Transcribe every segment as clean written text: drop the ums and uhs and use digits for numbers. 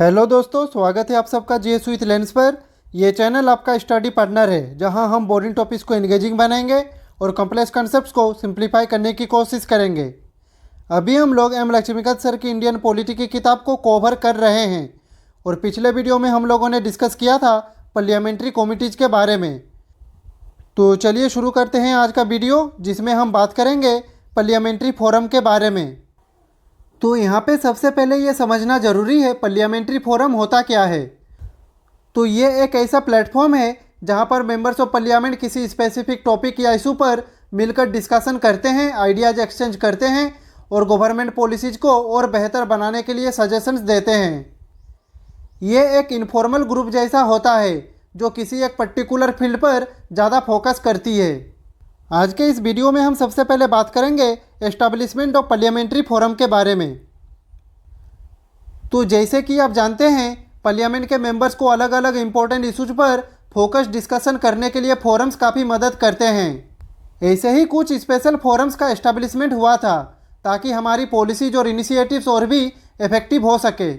Hello दोस्तों, स्वागत है आप सबका जीएस विथ लेंस पर। यह चैनल आपका स्टडी पार्टनर है, जहां हम बोरिंग टॉपिक्स को एंगेजिंग बनाएंगे और कॉम्प्लेक्स कॉन्सेप्ट्स को सिंप्लीफाई करने की कोशिश करेंगे। अभी हम लोग एम लक्ष्मीकांत सर की इंडियन पॉलिटी की किताब को कवर कर रहे हैं और पिछले वीडियो में हम लोगों ने डिस्कस किया था पार्लियामेंट्री कमिटीज़ के बारे में। तो चलिए शुरू करते हैं आज का वीडियो, जिसमें हम बात करेंगे पार्लियामेंट्री फोरम के बारे में। तो यहाँ पे सबसे पहले ये समझना ज़रूरी है पार्लियामेंट्री फोरम होता क्या है। तो ये एक ऐसा प्लेटफॉर्म है जहाँ पर मेंबर्स ऑफ पार्लियामेंट किसी स्पेसिफिक टॉपिक या इशू पर मिलकर डिस्कशन करते हैं, आइडियाज़ एक्सचेंज करते हैं और गवर्नमेंट पॉलिसीज़ को और बेहतर बनाने के लिए सजेशंस देते हैं। ये एक इनफॉर्मल ग्रुप जैसा होता है जो किसी एक पर्टिकुलर फील्ड पर ज़्यादा फोकस करती है। आज के इस वीडियो में हम सबसे पहले बात करेंगे एस्टैब्लिशमेंट ऑफ पार्लियामेंट्री फोरम के बारे में। तो जैसे कि आप जानते हैं, पार्लियामेंट के मेंबर्स को अलग अलग इम्पोर्टेंट इशूज पर फोकस डिस्कशन करने के लिए फोरम्स काफ़ी मदद करते हैं। ऐसे ही कुछ स्पेशल फोरम्स का एस्टैब्लिशमेंट हुआ था ताकि हमारी पॉलिसीज और इनिशिएटिव्स और भी इफेक्टिव हो सके।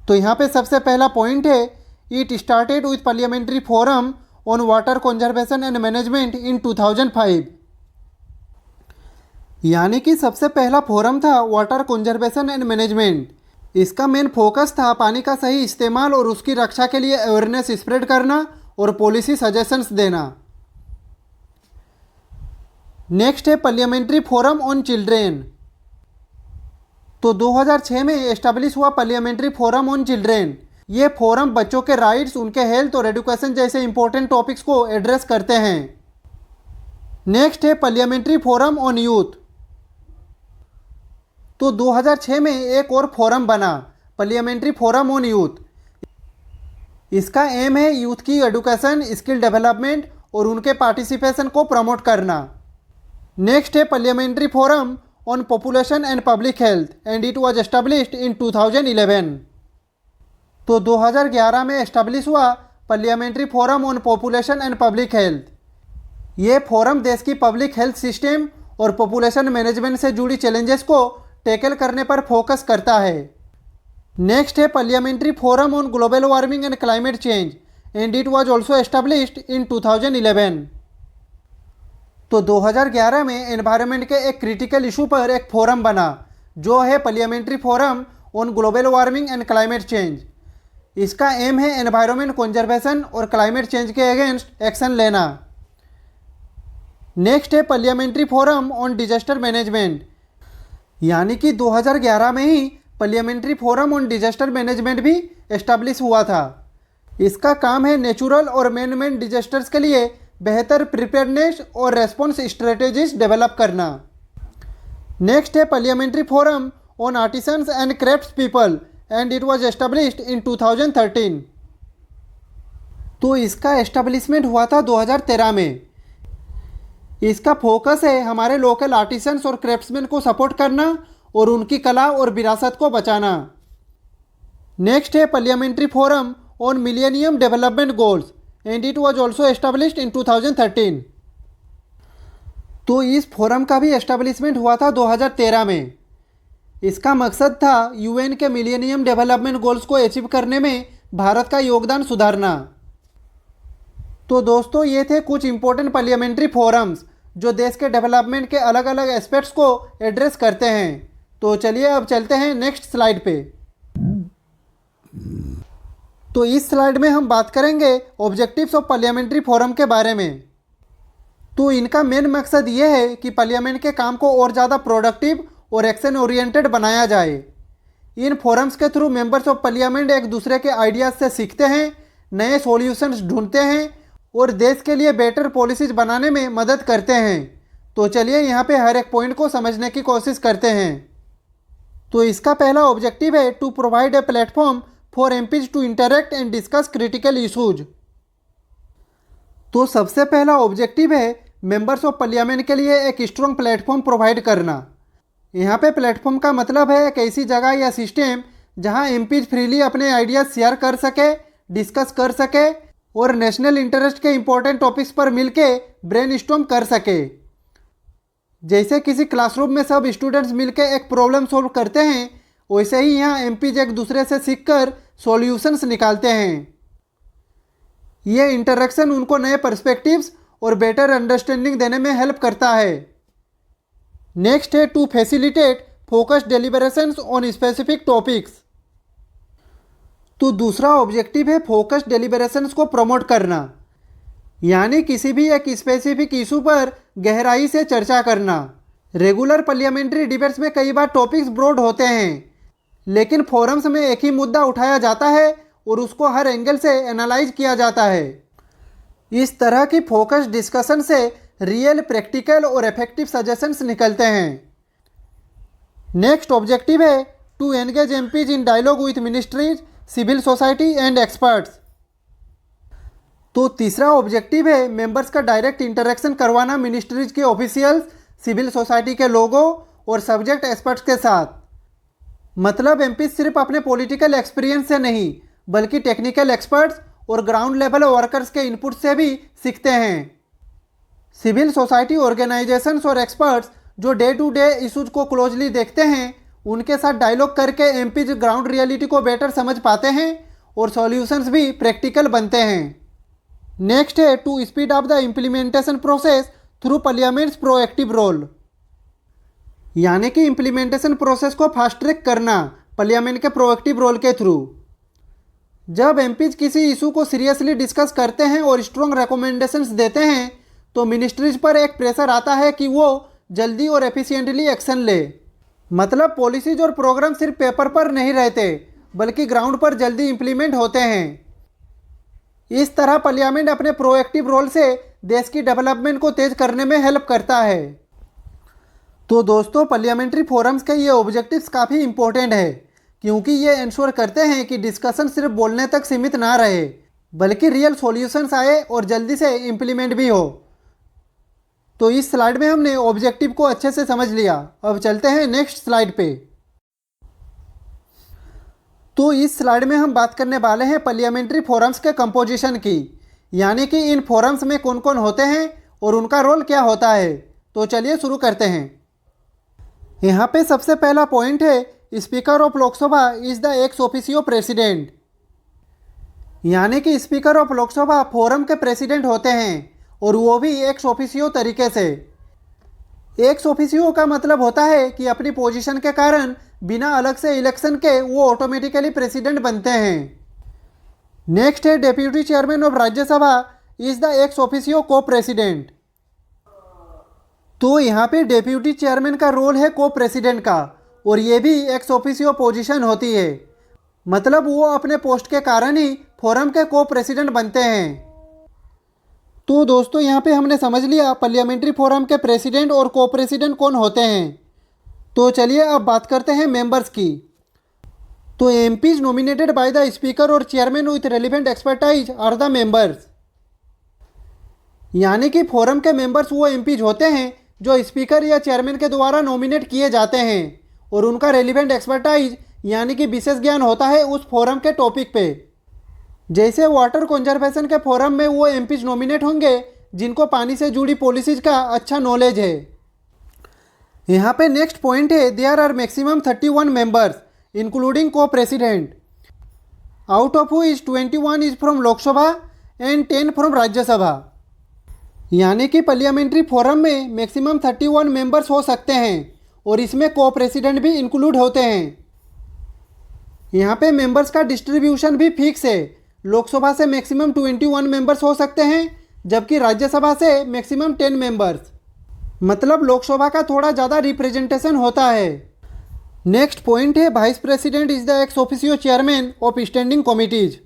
तो यहाँ पे सबसे पहला पॉइंट है, it started with parliamentary forum on water conservation and management in 2005। यानी कि सबसे पहला फोरम था वाटर कंजर्वेशन एंड मैनेजमेंट। इसका मेन फोकस था पानी का सही इस्तेमाल और उसकी रक्षा के लिए अवेयरनेस स्प्रेड करना और पॉलिसी सजेशंस देना। नेक्स्ट है पार्लियामेंट्री फोरम ऑन चिल्ड्रेन। तो 2006 में एस्टैब्लिश हुआ पार्लियामेंट्री फोरम ऑन चिल्ड्रेन। ये फोरम बच्चों के राइट्स, उनके हेल्थ और एजुकेशन जैसे इंपॉर्टेंट टॉपिक्स को एड्रेस करते हैं। नेक्स्ट है पार्लियामेंट्री फोरम ऑन यूथ। तो 2006 में एक और फोरम बना, पार्लियामेंट्री फोरम ऑन यूथ। इसका एम है यूथ की एजुकेशन, स्किल डेवलपमेंट और उनके पार्टिसिपेशन को प्रमोट करना। नेक्स्ट है parliamentary forum on population and public health and it was established in 2011। तो 2011 में एस्टैब्लिश हुआ parliamentary forum on population and public health. ये फोरम देश की पब्लिक हेल्थ सिस्टम और पॉपुलेशन मैनेजमेंट से जुड़ी चैलेंजेस को टैकल करने पर फोकस करता है। नेक्स्ट है parliamentary forum on global warming and climate change and it was also established in 2011। तो 2011 में एनवायरनमेंट के एक क्रिटिकल इशू पर एक फोरम बना, जो है parliamentary forum on global warming and climate change. इसका एम है एनवायरनमेंट कंजर्वेशन और क्लाइमेट चेंज के अगेंस्ट एक्शन लेना। नेक्स्ट है parliamentary forum on disaster management. यानी कि 2011 में ही parliamentary forum on disaster management भी एस्टैब्लिश हुआ था। इसका काम है नेचुरल और मैन मेड डिजास्टर्स के लिए बेहतर प्रिपेयरनेस और रेस्पॉन्स स्ट्रेटेजीज डेवलप करना। नेक्स्ट है parliamentary forum on artisans and crafts people and it was established in 2013। तो इसका एस्टैब्लिशमेंट हुआ था 2013 में। इसका फोकस है हमारे लोकल आर्टिसंस और क्राफ्ट्समैन को सपोर्ट करना और उनकी कला और विरासत को बचाना। नेक्स्ट है parliamentary forum on millennium development goals and it was also established in 2013। तो इस फोरम का भी एस्टैब्लिशमेंट हुआ था 2013 में। इसका मकसद था यूएन के मिलेनियम डेवलपमेंट गोल्स को अचीव करने में भारत का योगदान सुधारना। तो दोस्तों, ये थे कुछ इंपॉर्टेंट पार्लियामेंट्री फोरम्स जो देश के डेवलपमेंट के अलग अलग एस्पेक्ट्स को एड्रेस करते हैं। तो चलिए अब चलते हैं नेक्स्ट स्लाइड पे। तो इस स्लाइड में हम बात करेंगे ऑब्जेक्टिव्स ऑफ पार्लियामेंट्री फोरम के बारे में। तो इनका मेन मकसद ये है कि पार्लियामेंट के काम को और ज़्यादा प्रोडक्टिव और एक्शन ओरिएंटेड बनाया जाए। इन फोरम्स के थ्रू मेंबर्स ऑफ पार्लियामेंट एक दूसरे के आइडियाज़ से सीखते हैं, नए सॉल्यूशंस ढूंढते हैं और देश के लिए बेटर पॉलिसीज बनाने में मदद करते हैं। तो चलिए यहाँ पे हर एक पॉइंट को समझने की कोशिश करते हैं। तो इसका पहला ऑब्जेक्टिव है to provide a platform for MPs to interact and discuss critical issues. तो सबसे पहला ऑब्जेक्टिव है मेंबर्स ऑफ पार्लियामेंट के लिए एक स्ट्रॉन्ग प्लेटफॉर्म प्रोवाइड करना। यहाँ पे प्लेटफॉर्म का मतलब है एक ऐसी जगह या सिस्टम जहाँ एमपीज फ्रीली अपने आइडियाज शेयर कर सके, डिस्कस कर सके और नेशनल इंटरेस्ट के इंपॉर्टेंट टॉपिक्स पर मिलके ब्रेनस्टॉर्म कर सके। जैसे किसी क्लासरूम में सब स्टूडेंट्स मिलकर एक प्रॉब्लम सॉल्व करते हैं, वैसे ही यहाँ एमपीज एक दूसरे से सीखकर सॉल्यूशंस निकालते हैं। ये इंटरेक्शन उनको नए पर्सपेक्टिव्स और बेटर अंडरस्टैंडिंग देने में हेल्प करता है। नेक्स्ट है to facilitate focused deliberations on specific topics. तो दूसरा ऑब्जेक्टिव है फोकस्ड डेलिब्रेशंस को प्रमोट करना, यानी किसी भी एक स्पेसिफिक इशू पर गहराई से चर्चा करना। रेगुलर पार्लियामेंट्री डिबेट्स में कई बार टॉपिक्स ब्रॉड होते हैं, लेकिन फोरम्स में एक ही मुद्दा उठाया जाता है और उसको हर एंगल से एनालाइज किया जाता है। इस तरह की फोकस्ड डिस्कशन से रियल, प्रैक्टिकल और इफेक्टिव सजेशंस निकलते हैं। नेक्स्ट ऑब्जेक्टिव है to engage MPs in dialogue with ministries, civil society and experts. तो तीसरा ऑब्जेक्टिव है मेंबर्स का डायरेक्ट इंटरेक्शन करवाना मिनिस्ट्रीज के ऑफिशियल्स, सिविल सोसाइटी के लोगों और सब्जेक्ट एक्सपर्ट्स के साथ। मतलब एमपी सिर्फ अपने पॉलिटिकल एक्सपीरियंस से नहीं, बल्कि टेक्निकल एक्सपर्ट्स और ग्राउंड लेवल वर्कर्स के इनपुट से भी सीखते हैं। सिविल सोसाइटी ऑर्गेनाइजेशंस और एक्सपर्ट्स जो डे टू डे इशूज को क्लोजली देखते हैं, उनके साथ डायलॉग करके एमपीज ग्राउंड रियलिटी को बेटर समझ पाते हैं और सॉल्यूशंस भी प्रैक्टिकल बनते हैं। नेक्स्ट है to speed up the implementation process through parliament's proactive role, यानी कि इम्प्लीमेंटेशन प्रोसेस को फास्ट ट्रैक करना पार्लियामेंट के प्रोएक्टिव रोल के थ्रू। जब एमपीज किसी इशू को सीरियसली डिस्कस करते हैं और स्ट्रॉन्ग रिकमेंडेशंस देते हैं, तो मिनिस्ट्रीज पर एक प्रेशर आता है कि वो जल्दी और एफिशिएंटली एक्शन ले। मतलब पॉलिसीज और प्रोग्राम सिर्फ पेपर पर नहीं रहते, बल्कि ग्राउंड पर जल्दी इम्प्लीमेंट होते हैं। इस तरह पार्लियामेंट अपने प्रोएक्टिव रोल से देश की डेवलपमेंट को तेज करने में हेल्प करता है। तो दोस्तों, पार्लियामेंट्री फोरम्स के ये ऑब्जेक्टिव्स काफ़ी इंपॉर्टेंट है, क्योंकि ये इंश्योर करते हैं कि डिस्कशन सिर्फ बोलने तक सीमित ना रहे, बल्कि रियल सॉल्यूशंस आए और जल्दी से इम्प्लीमेंट भी हो। तो इस स्लाइड में हमने ऑब्जेक्टिव को अच्छे से समझ लिया। अब चलते हैं नेक्स्ट स्लाइड पे। तो इस स्लाइड में हम बात करने वाले हैं पार्लियामेंट्री फोरम्स के कंपोजिशन की, यानी कि इन फोरम्स में कौन कौन होते हैं और उनका रोल क्या होता है। तो चलिए शुरू करते हैं। यहाँ पे सबसे पहला पॉइंट है speaker of Lok Sabha is the ex officio president, यानी कि स्पीकर ऑफ लोकसभा फोरम के प्रेसिडेंट होते हैं और वो भी एक्स ऑफिशियो तरीके से। एक्स ऑफिशियो का मतलब होता है कि अपनी पोजीशन के कारण बिना अलग से इलेक्शन के वो ऑटोमेटिकली प्रेसिडेंट बनते हैं। नेक्स्ट है deputy chairman of Rajya Sabha is the ex officio को प्रेसिडेंट। तो यहाँ पे डेप्यूटी चेयरमैन का रोल है को प्रेसिडेंट का, और ये भी एक्स ऑफिशियो पोजीशन होती है। मतलब वो अपने पोस्ट के कारण ही फोरम के को प्रेसिडेंट बनते हैं। तो दोस्तों, यहाँ पे हमने समझ लिया पार्लियामेंट्री फोरम के प्रेसिडेंट और को प्रेसिडेंट कौन होते हैं। तो चलिए अब बात करते हैं मेंबर्स की। तो MPs nominated by the speaker और chairman with relevant expertise are the members, यानी कि फोरम के मेंबर्स वो एमपीज होते हैं जो स्पीकर या चेयरमैन के द्वारा नॉमिनेट किए जाते हैं और उनका रेलिवेंट एक्सपर्टाइज यानी कि विशेष ज्ञान होता है उस फोरम के टॉपिक पे। जैसे वाटर कंजर्वेशन के फोरम में वो एमपीज नॉमिनेट होंगे जिनको पानी से जुड़ी पॉलिसीज का अच्छा नॉलेज है। यहाँ पे नेक्स्ट पॉइंट है there are maximum 31 members including co president, out of which 21 is from Lok Sabha and 10 from Rajya Sabha, यानी कि पार्लियामेंट्री फोरम में मैक्सिमम 31 मेंबर्स हो सकते हैं और इसमें को प्रेसिडेंट भी इंक्लूड होते हैं। यहाँ पे मेंबर्स का डिस्ट्रीब्यूशन भी फिक्स है। लोकसभा से मैक्सिमम 21 मेंबर्स हो सकते हैं, जबकि राज्यसभा से मैक्सिमम 10 मेंबर्स। मतलब लोकसभा का थोड़ा ज़्यादा रिप्रेजेंटेशन होता है। नेक्स्ट पॉइंट है vice president is the ex officio chairman of standing committees.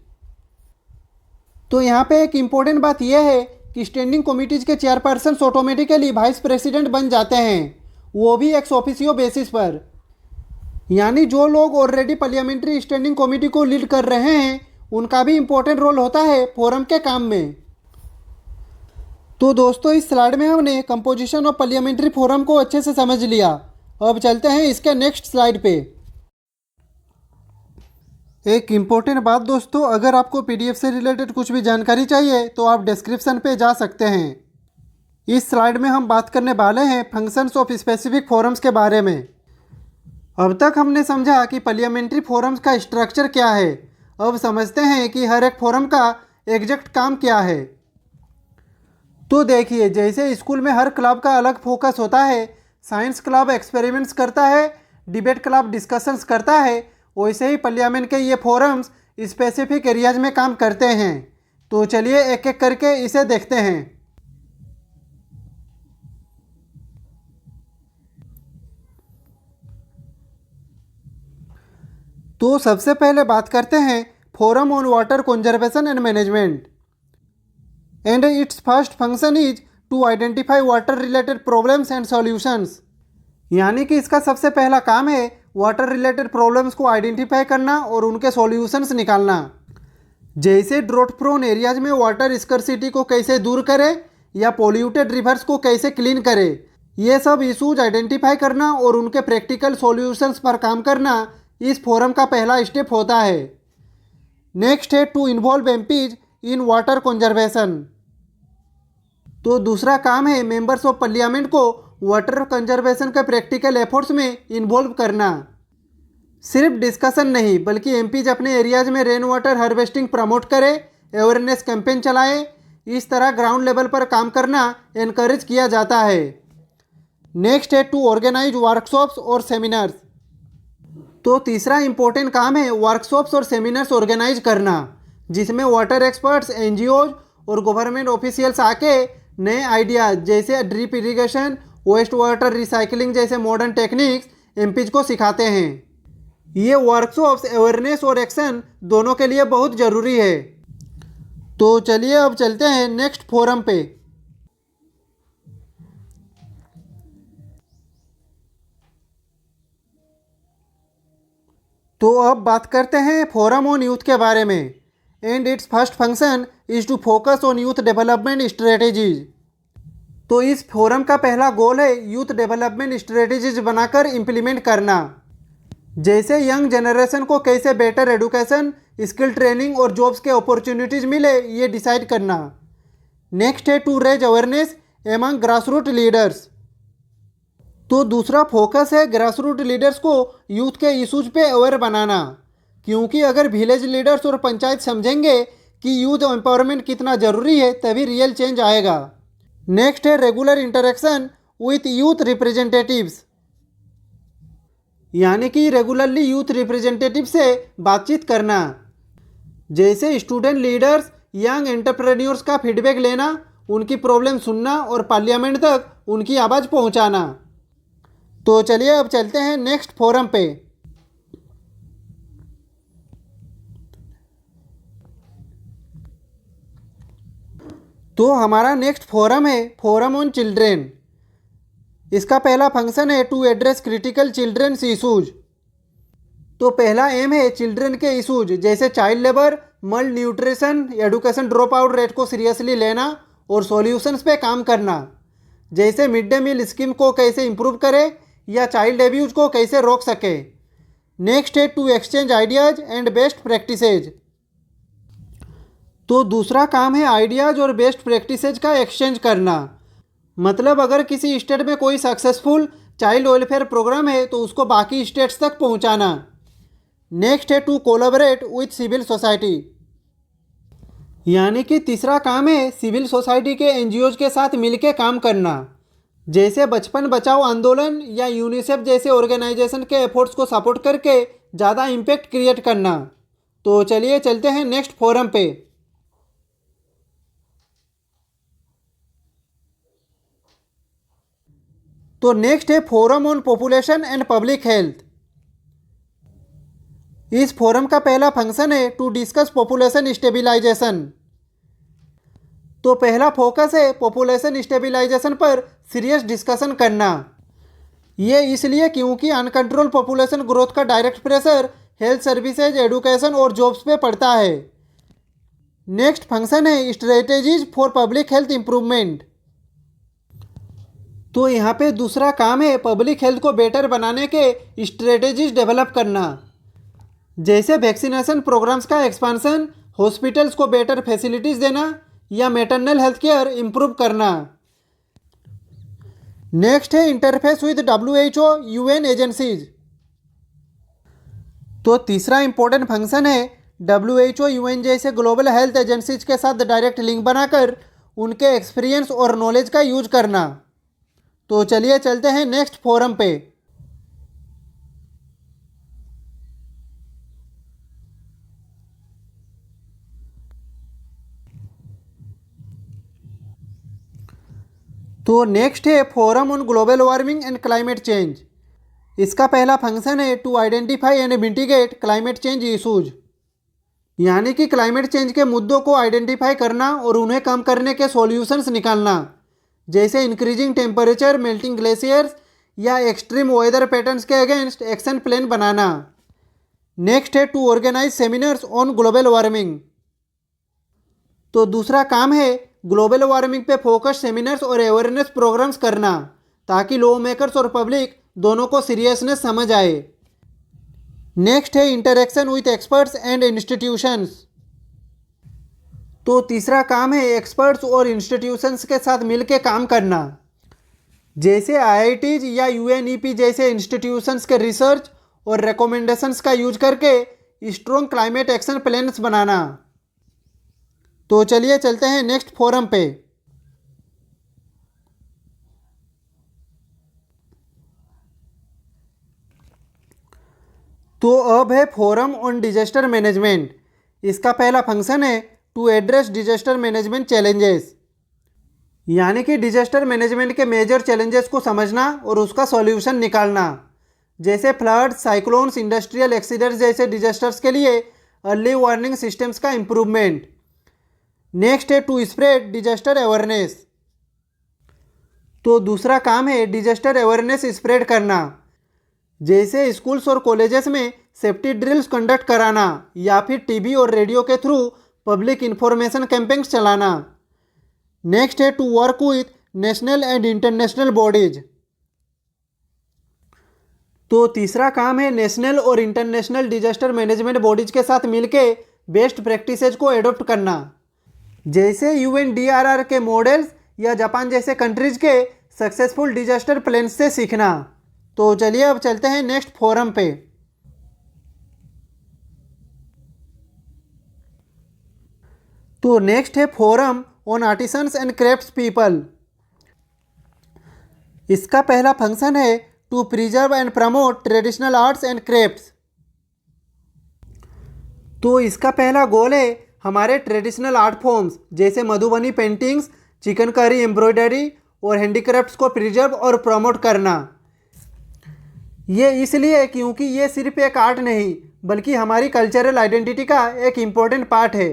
तो यहाँ पे एक इम्पोर्टेंट बात यह है कि स्टैंडिंग कमिटीज के चेयरपर्सन ऑटोमेटिकली वाइस प्रेसिडेंट बन जाते हैं, वो भी एक्स ऑफिशियो बेसिस पर। यानी जो लोग ऑलरेडी पार्लियामेंट्री स्टैंडिंग कमेटी को लीड कर रहे हैं उनका भी इम्पोर्टेंट रोल होता है फोरम के काम में। तो दोस्तों, इस स्लाइड में हमने कंपोजिशन ऑफ पार्लियामेंट्री फोरम को अच्छे से समझ लिया। अब चलते हैं इसके नेक्स्ट स्लाइड पे। एक इम्पोर्टेंट बात दोस्तों, अगर आपको पीडीएफ से रिलेटेड कुछ भी जानकारी चाहिए तो आप डिस्क्रिप्शन पे जा सकते हैं। इस स्लाइड में हम बात करने वाले हैं फंक्शंस ऑफ स्पेसिफिक फोरम्स के बारे में। अब तक हमने समझा कि पार्लियामेंट्री फोरम्स का स्ट्रक्चर क्या है। अब समझते हैं कि हर एक फोरम का एग्जैक्ट काम क्या है। तो देखिए, जैसे स्कूल में हर क्लब का अलग फोकस होता है, साइंस क्लब एक्सपेरिमेंट्स करता है, डिबेट क्लब डिस्कशंस करता है, वैसे ही पार्लियामेंट के ये फोरम्स स्पेसिफिक एरियाज में काम करते हैं। तो चलिए एक एक करके इसे देखते हैं। तो सबसे पहले बात करते हैं forum on water conservation and management. And its first function is to identify water related problems and solutions. यानी कि इसका सबसे पहला काम है वाटर रिलेटेड प्रॉब्लम्स को आइडेंटिफाई करना और उनके सॉल्यूशंस निकालना। जैसे ड्रॉट प्रोन एरियाज में वाटर स्कर्सिटी को कैसे दूर करे या पोल्यूटेड रिवर्स को कैसे क्लीन करे, ये सब इशूज आइडेंटिफाई करना और उनके प्रैक्टिकल सॉल्यूशंस पर काम करना इस फोरम का पहला स्टेप होता है। नेक्स्ट है to involve MPs in water conservation. तो दूसरा काम है मेंबर्स ऑफ पार्लियामेंट को वाटर कंजर्वेशन के प्रैक्टिकल एफर्ट्स में इन्वॉल्व करना। सिर्फ डिस्कशन नहीं, बल्कि एमपीज अपने एरियाज में रेन वाटर हार्वेस्टिंग प्रमोट करे, अवेयरनेस कैंपेन चलाए। इस तरह ग्राउंड लेवल पर काम करना एनकरेज किया जाता है। नेक्स्ट है टू ऑर्गेनाइज वर्कशॉप्स और सेमिनार्स। तो तीसरा इंपॉर्टेंट काम है वर्कशॉप्स और सेमिनार्स ऑर्गेनाइज करना, जिसमें वाटर एक्सपर्ट्स, एनजीओज और गवर्नमेंट ऑफिशियल्स आके नए आइडियाज जैसे drip irrigation, waste water recycling जैसे मॉडर्न टेक्निक्स एमपीज को सिखाते हैं। ये वर्कशॉप्स अवेयरनेस और एक्शन दोनों के लिए बहुत ज़रूरी है। तो चलिए अब चलते हैं नेक्स्ट फोरम पे। तो अब बात करते हैं फोरम ऑन यूथ के बारे में। And its first function is to focus on youth development strategies. तो इस फोरम का पहला गोल है यूथ डेवलपमेंट स्ट्रेटेजीज बनाकर इम्प्लीमेंट करना। जैसे यंग जनरेशन को कैसे बेटर एडुकेशन, स्किल ट्रेनिंग और जॉब्स के अपॉर्चुनिटीज़ मिले, ये डिसाइड करना। नेक्स्ट है to raise awareness among grassroot leaders. तो दूसरा फोकस है ग्रासरूट लीडर्स को यूथ के इशूज पे अवेयर बनाना, क्योंकि अगर विलेज लीडर्स और पंचायत समझेंगे कि यूथ एम्पावरमेंट कितना ज़रूरी है, तभी रियल चेंज आएगा। नेक्स्ट है regular interaction with youth representatives. यानी कि रेगुलरली यूथ रिप्रेजेंटेटिव से बातचीत करना। जैसे स्टूडेंट लीडर्स, यंग एंटरप्रेन्योर्स का फीडबैक लेना, उनकी प्रॉब्लम सुनना और पार्लियामेंट तक उनकी आवाज़ पहुंचाना। तो चलिए अब चलते हैं नेक्स्ट फोरम पे। तो हमारा नेक्स्ट फोरम है फोरम ऑन चिल्ड्रेन। इसका पहला फंक्शन है to address critical children's issues. तो पहला एम है चिल्ड्रन के इशूज जैसे child labour, malnutrition, education drop out rate को सीरियसली लेना और सॉल्यूशंस पे काम करना। जैसे मिड डे मील स्कीम को कैसे इम्प्रूव करे या चाइल्ड एब्यूज को कैसे रोक सके। नेक्स्ट है to exchange ideas and best practices. तो दूसरा काम है आइडियाज और बेस्ट प्रैक्टिसेज का एक्सचेंज करना। मतलब अगर किसी स्टेट में कोई सक्सेसफुल चाइल्ड वेलफेयर प्रोग्राम है तो उसको बाकी स्टेट्स तक पहुंचाना। नेक्स्ट है to collaborate with civil society. यानी कि तीसरा काम है सिविल सोसाइटी के एनजीओज के साथ मिलकर काम करना। जैसे बचपन बचाओ आंदोलन या यूनिसेफ जैसे ऑर्गेनाइजेशन के एफर्ट्स को सपोर्ट करके ज़्यादा इम्पैक्ट क्रिएट करना। तो चलिए चलते हैं नेक्स्ट फोरम पे। तो नेक्स्ट है forum on population and public health. इस फोरम का पहला फंक्शन है टू डिस्कस पॉपुलेशन स्टेबिलाइजेशन। तो पहला फोकस है पॉपुलेशन स्टेबिलाइजेशन पर सीरियस डिस्कशन करना। ये इसलिए क्योंकि अनकंट्रोल पॉपुलेशन ग्रोथ का direct pressure health services, education और जॉब्स पे पड़ता है। नेक्स्ट फंक्शन है strategies for public health improvement. तो यहाँ पे दूसरा काम है पब्लिक हेल्थ को बेटर बनाने के स्ट्रेटेजीज डेवलप करना। जैसे वैक्सीनेशन प्रोग्राम्स का एक्सपांसन, हॉस्पिटल्स को बेटर फैसिलिटीज़ देना या मैटरनल हेल्थ केयर इम्प्रूव करना। नेक्स्ट है interface with WHO, UN agencies. तो तीसरा इंपॉर्टेंट फंक्शन है WHO UN जैसे ग्लोबल हेल्थ एजेंसीज के साथ डायरेक्ट लिंक बनाकर उनके एक्सपीरियंस और नॉलेज का यूज करना। तो चलिए चलते हैं नेक्स्ट फोरम पे। तो नेक्स्ट है forum on global warming and climate change. इसका पहला फंक्शन है to identify and mitigate climate change issues, यानी कि क्लाइमेट चेंज के मुद्दों को आइडेंटिफाई करना और उन्हें कम करने के सॉल्यूशंस निकालना, जैसे इंक्रीजिंग टेम्परेचर, मेल्टिंग ग्लेशियर्स या एक्सट्रीम वेदर पैटर्न्स के अगेंस्ट एक्शन प्लान बनाना। नेक्स्ट है to organise seminars on global warming. तो दूसरा काम है ग्लोबल वार्मिंग पे फोकस सेमिनार्स और अवेयरनेस प्रोग्राम्स करना, ताकि लॉ मेकर्स और पब्लिक दोनों को सीरियसनेस समझ आए। नेक्स्ट है interaction with experts and institutions. तो तीसरा काम है एक्सपर्ट्स और इंस्टीट्यूशंस के साथ मिलकर काम करना, जैसे IITs या UNEP जैसे इंस्टीट्यूशंस के रिसर्च और रिकमेंडेशंस का यूज करके स्ट्रॉन्ग क्लाइमेट एक्शन प्लान्स बनाना। तो चलिए चलते हैं नेक्स्ट फोरम पे। तो अब है फोरम ऑन डिजास्टर मैनेजमेंट। इसका पहला फंक्शन है to address disaster management challenges, यानी कि डिजास्टर मैनेजमेंट के मेजर चैलेंजेस को समझना और उसका सॉल्यूशन निकालना, जैसे फ्लड, साइक्लोन्स, इंडस्ट्रियल एक्सीडेंट्स जैसे डिजास्टर्स के लिए अर्ली वार्निंग सिस्टम्स का इम्प्रूवमेंट। नेक्स्ट है टू स्प्रेड डिजास्टर अवेयरनेस। तो दूसरा काम है डिजास्टर अवेयरनेस स्प्रेड करना, जैसे स्कूल्स और कॉलेजेस में सेफ्टी ड्रिल्स कंडक्ट कराना या फिर टीवी और रेडियो के थ्रू पब्लिक इंफॉर्मेशन कैंपेन्स चलाना। नेक्स्ट है to work with national and international bodies. तो तीसरा काम है नेशनल और इंटरनेशनल डिजास्टर मैनेजमेंट बॉडीज के साथ मिलके बेस्ट प्रैक्टिसेज को एडॉप्ट करना, जैसे UNDRR के मॉडल्स या जापान जैसे कंट्रीज के सक्सेसफुल डिजास्टर प्लान से सीखना। तो चलिए अब चलते हैं नेक्स्ट फोरम पे। तो नेक्स्ट है forum on artisans and crafts people. इसका पहला फंक्शन है to preserve and promote traditional arts and crafts. तो इसका पहला गोल है हमारे ट्रेडिशनल आर्ट फॉर्म्स जैसे मधुबनी पेंटिंग्स, चिकनकारी एम्ब्रॉयडरी और हैंडीक्राफ्ट्स को प्रिजर्व और प्रमोट करना। ये इसलिए क्योंकि ये सिर्फ एक आर्ट नहीं बल्कि हमारी कल्चरल आइडेंटिटी का एक इम्पोर्टेंट पार्ट है।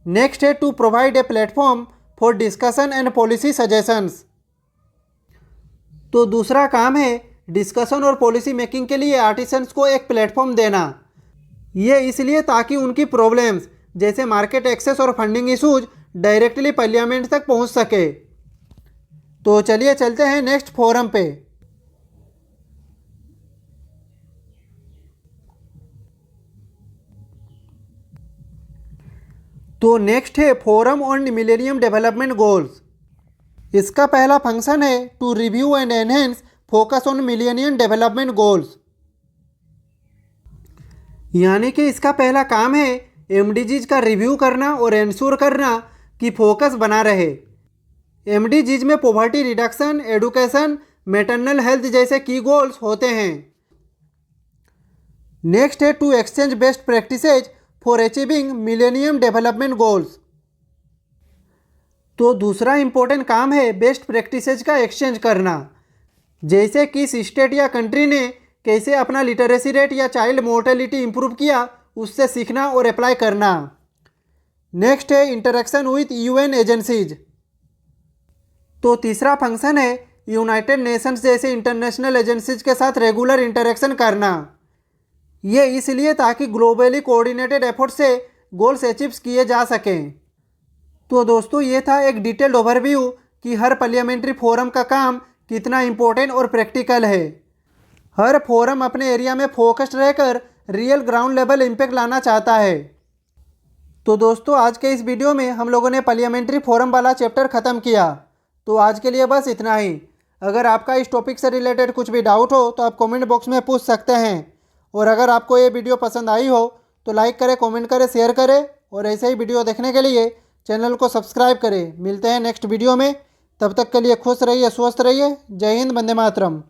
नेक्स्ट है to provide a platform for discussion and policy suggestions. तो दूसरा काम है डिस्कशन और पॉलिसी मेकिंग के लिए आर्टिसंस को एक प्लेटफॉर्म देना। ये इसलिए ताकि उनकी प्रॉब्लम्स जैसे मार्केट एक्सेस और फंडिंग इशूज डायरेक्टली पार्लियामेंट तक पहुंच सके। तो चलिए चलते हैं नेक्स्ट फोरम पे। तो नेक्स्ट है forum on millennium development goals. इसका पहला फंक्शन है to review and enhance focus on millennium development goals, यानी कि इसका पहला काम है MDGs का रिव्यू करना और इंश्योर करना कि फोकस बना रहे। MDGs में poverty reduction, education, maternal health जैसे की गोल्स होते हैं। नेक्स्ट है to exchange best practices for achieving millennium development goals. तो दूसरा इंपॉर्टेंट काम है बेस्ट प्रैक्टिसेज का एक्सचेंज करना, जैसे किस स्टेट या कंट्री ने कैसे अपना लिटरेसी रेट या चाइल्ड मोर्टेलिटी इंप्रूव किया, उससे सीखना और अप्लाई करना। नेक्स्ट है इंटरेक्शन विथ UN एजेंसीज। तो तीसरा फंक्शन है यूनाइटेड नेशंस जैसे इंटरनेशनल एजेंसीज के साथ रेगुलर इंटरेक्शन करना। ये इसलिए ताकि ग्लोबली कोऑर्डिनेटेड एफर्ट से गोल्स अचीव किए जा सकें। तो दोस्तों ये था एक डिटेल्ड ओवरव्यू कि हर पार्लियामेंट्री फोरम का काम कितना इम्पोर्टेंट और प्रैक्टिकल है। हर फोरम अपने एरिया में फोकस्ड रहकर रियल ग्राउंड लेवल इम्पैक्ट लाना चाहता है। तो दोस्तों आज के इस वीडियो में हम लोगों ने पार्लियामेंट्री फोरम वाला चैप्टर ख़त्म किया। तो आज के लिए बस इतना ही। अगर आपका इस टॉपिक से रिलेटेड कुछ भी डाउट हो तो आप कमेंट बॉक्स में पूछ सकते हैं और अगर आपको ये वीडियो पसंद आई हो तो लाइक करें, कमेंट करें, शेयर करें और ऐसे ही वीडियो देखने के लिए चैनल को सब्सक्राइब करें। मिलते हैं नेक्स्ट वीडियो में, तब तक के लिए खुश रहिए, स्वस्थ रहिए। जय हिंद, वंदे मातरम।